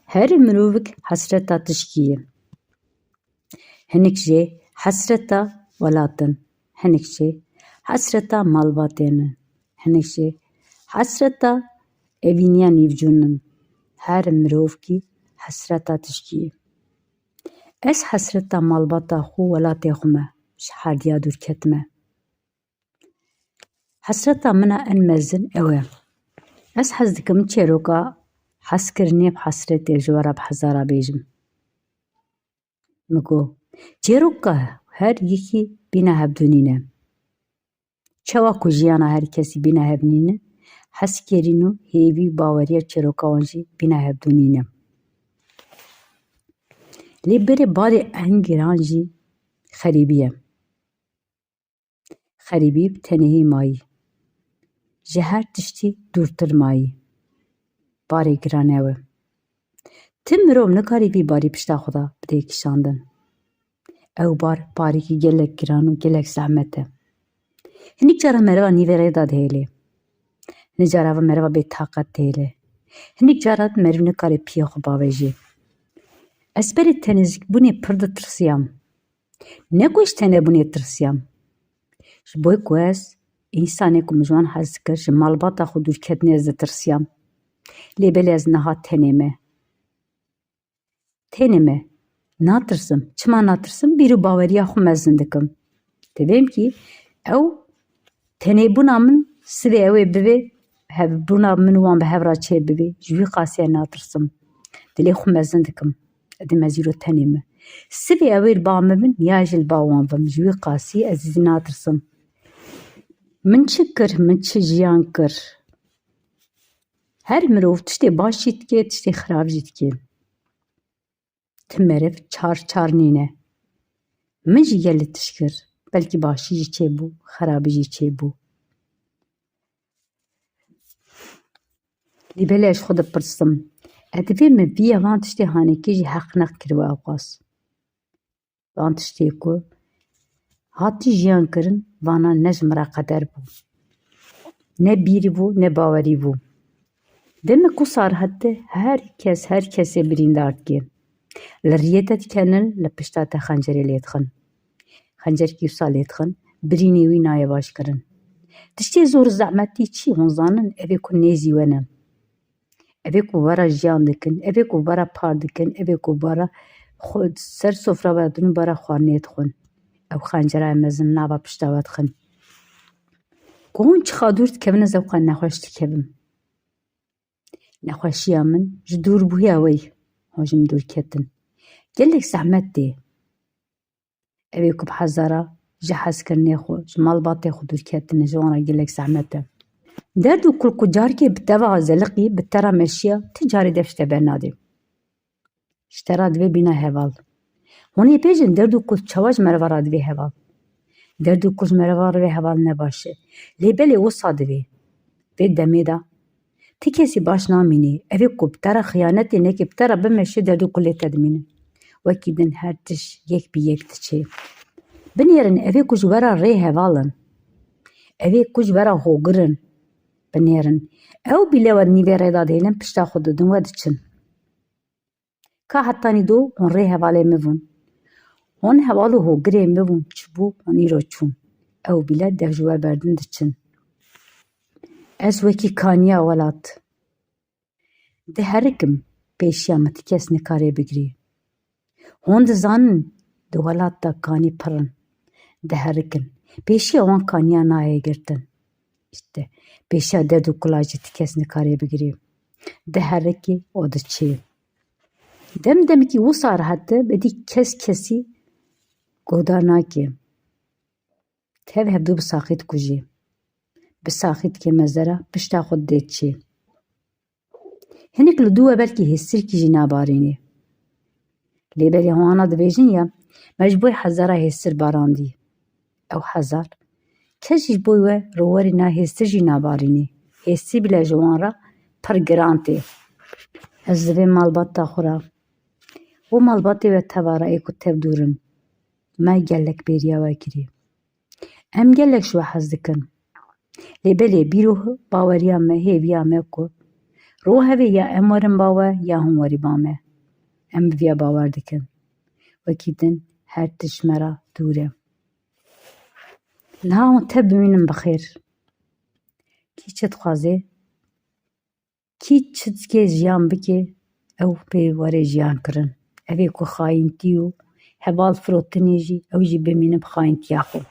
Her mirovik hasreta tişkiye. Hinek jê hasreta welatin. Hinek jê hasreta malbatênin. Hinek jê hasreta evîniya nîvcûnin. Her mirovkî hasreta tişkî. Ez hasreta malbata xwe welatê xwe me ji herdiya dûr ketime. Hasreta min a en mezin ew e. Ez hez dikim çêroka hezkirinê bi hasretê ji we re bi hezara bêjim. Migo çêroka her yekî bîna hevdûnîne. Çawa ku jiyana her kesî bîna hevnîne, hezkerîn û hêvî baweriya çêroka wan jî bîna hevdûnîne. Lê berê barê engiran jî xerîbî ye. Xerîbî bi tenêhî mayî. Ji her tiştî dûrtir mayî. Barê giran ew e. Tim mirov nikarî vî barî pişta xwe de bide kişandin. Ew barekî gelek giran û gelek zehmet e. Hinek cara mereva nîverê da dihêle. Hinek cara mereva bêtaqet dihêle. Hinek cara meriv nikarî piyê xwe bavêjî. Ez berê tenêzîkbûnê pir ditirsiyam. Ne ku ji tenêbûnê tirsiyam. Ji bo ku ez însanê ku min ji wan hez dikir ji malbata xwe dûrketinê ez ditirsiyam. Lê belê ez niha tenê me. Tenê me natirsim. Çima natirsim? Bîrû baweriya xwe mezin dikim. Divêm kî ew tenêbûna min sivê ew ê bibe, hevbûna min û wan bi hev re çê bibe. Ji wî qasiyê natirsim. Dilê xwe mezin dikim. Edim ez îro tenê me. Sivê ew ê li ba min bin ya ji li ba wan bim. Ji wî qasî ez êzî natirsim. Min çi kir, min çi jiyan kir. Her mirov tiştê baş jî dike, tiştê xirab jî dike. Tim meriv çar nîne. Min jî gelê tiş kir. Belkî başî jî çêbû, xerabî jî çêbû. Lê belê ez ji xwe dipirsim. Divê min vîya van tiştê hanekî jî heq nekiriwe ew qas. Van tiştê ku hatî jiyan kirin vanan ne ji min re qeder bû. Ne bîrî bû, ne bawerî bû. Deme ku sarhetê her kesê birîndar dike. Li riyê te dikenin, li pişta te xencerê lê dixin. Xencerkî wisa lê dixin, birînê wî naye baş kirin. Tiştê zor zehmetî çi hûn zanin ev ê ku nêzî we ne. Ev ê ku wera jiyan dikin, ev ê ku wera par dikin, ev ê ku wera ser sofra ve din û wera xwarinê dixwin. Ew xenceraya mezin nava pişta we dixin. Ku hûn çixa dûr dikevin ez ew qe nexweş dikevim. Nexweşiya min ji dûrbûya we hûn ji min dûr ketin. Gelek zehmet dê. Ev ê ku bi hezara ji hezkirinê xwe, ji malbatê xwe dûr ketine ji wan re gelek zehmet e. Derd û kul ku carkê bi teva zeliqî bi te re meşiya, ti carê dev ji te bernadê. Ji te re divê bîna heval. Hûn ê bêjin derd û kul çawa ji mereva re divê heval. Derd û kul ji mereva re heval ne baş e. Lê belê wisa divê. Vê demê de ti kesî baş namînî. Ev ê ku bi te re xıyanetê nekê bi te re bimeşe derd û kulê te dimîne. Wekî din her tiş yek bi yek diçe. Binêrin ev ê ku ji we re rê hevalin. Ev ê ku ji we re hogirin. Binêrin. Ew bîlê we nîvê rê da dihêlin pişta xwe didin we diçin. Ka hetanî do hûn rê hevalê mivûn. Hûn heval û hogirê mivûn çibû hûn îro çûn. Ew bîle dev ji we berdin diçin. Ez wekî kaniya welat. Diherikim pêşiya min ti kes nikarê bigirî. Hûn dizanin di welat de kanî pirin. Diherikin. Pêşiya wan kaniya nayê girtin. İşte pêşiya derd û kula jî ti kes nikarê bigirî. Diherikî û diçî. Demdemekî wisa rihete bedî kesî guhdar nake. Tev hevdû bi saxî dikujî. Bi saxî dike mezera pişta xwe didê çê. Hinek li dû we belkî hêsirkî jî nabarînî. Lê belê hûn ana dibêjin ya me ji bo hezara hêsir barandî. Ew hezar kes jî ji bo we rowerî na hêsir jî nabarînî. Hêsî bile ji wan re pir giran tê. Ez divê malbata xwe re û malbatê we teva re ê ku tev dûrin. Me gelek bêriya we kirî. Em gelek ji we hez dikin. Lê belê bîro baweriya me hêviya me ku رو هەوێ یا ئەم وەرن باوە یا هەم وەری بامێ ئەم بڤە باوەڕ دکن وەکی دن هەر تشمەرە دوورە ناوەن تە ببینم بەخێر کی چ دixwazê kî çi dike jiyan bike ew pê were jiyan kirin ev ê ku xayîntî û heval firotinê jî ew jî bimînin bi xayîntiya xwe